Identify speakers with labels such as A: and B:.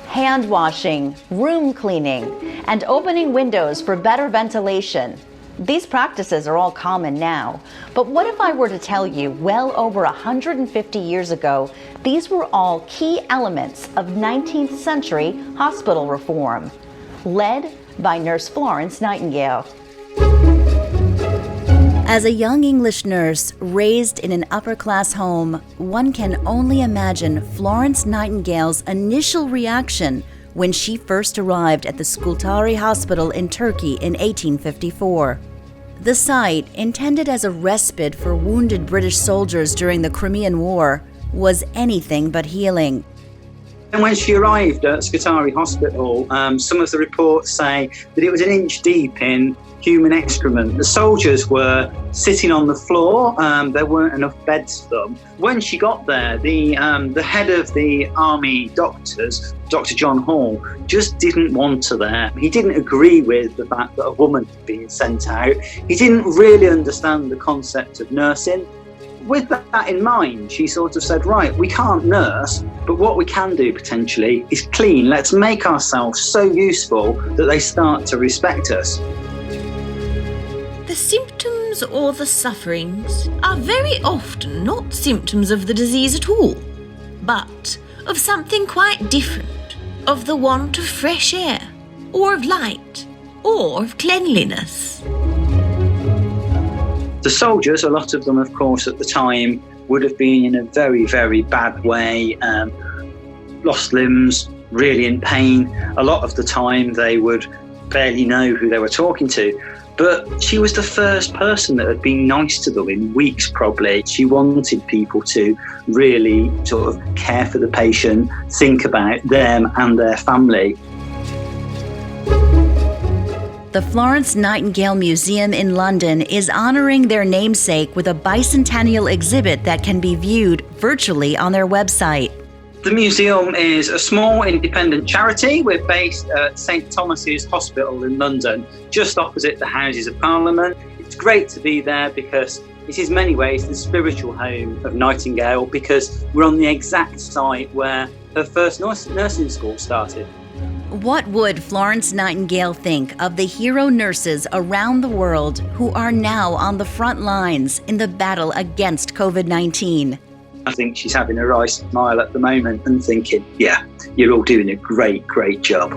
A: Hand washing, room cleaning, and opening windows for better ventilation. These practices are all common now, but what if I were to tell you well over 150 years ago, these were all key elements of 19th century hospital reform, led by Nurse Florence Nightingale. As a young English nurse raised in an upper-class home, one can only imagine Florence Nightingale's initial reaction when she first arrived at the Scutari Hospital in Turkey in 1854. The site, intended as a respite for wounded British soldiers during the Crimean War, was anything but healing.
B: And when she arrived at Scutari Hospital, some of the reports say that it was an inch deep in human excrement. The soldiers were sitting on the floor. There weren't enough beds for them. When she got there, the head of the army doctors, Dr. John Hall, just didn't want her there. He didn't agree with the fact that a woman had been sent out. He didn't really understand the concept of nursing. With that in mind, she sort of said, right, we can't nurse, but what we can do potentially is clean. Let's make ourselves so useful that they start to respect us.
C: The symptoms or the sufferings are very often not symptoms of the disease at all, but of something quite different, of the want of fresh air, or of light, or of cleanliness.
B: The soldiers, a lot of them, of course, at the time would have been in a very, very bad way, lost limbs, really in pain. A lot of the time they would barely know who they were talking to. But she was the first person that had been nice to them in weeks, probably. She wanted people to really sort of care for the patient, think about them and their family.
A: The Florence Nightingale Museum in London is honoring their namesake with a bicentennial exhibit that can be viewed virtually on their website.
B: The museum is a small independent charity. We're based at St Thomas's Hospital in London, just opposite the Houses of Parliament. It's great to be there because it is in many ways the spiritual home of Nightingale, because we're on the exact site where her first nursing school started.
A: What would Florence Nightingale think of the hero nurses around the world who are now on the front lines in the battle against COVID-19?
B: I think she's having a wry smile at the moment and thinking, yeah, you're all doing a great, great job.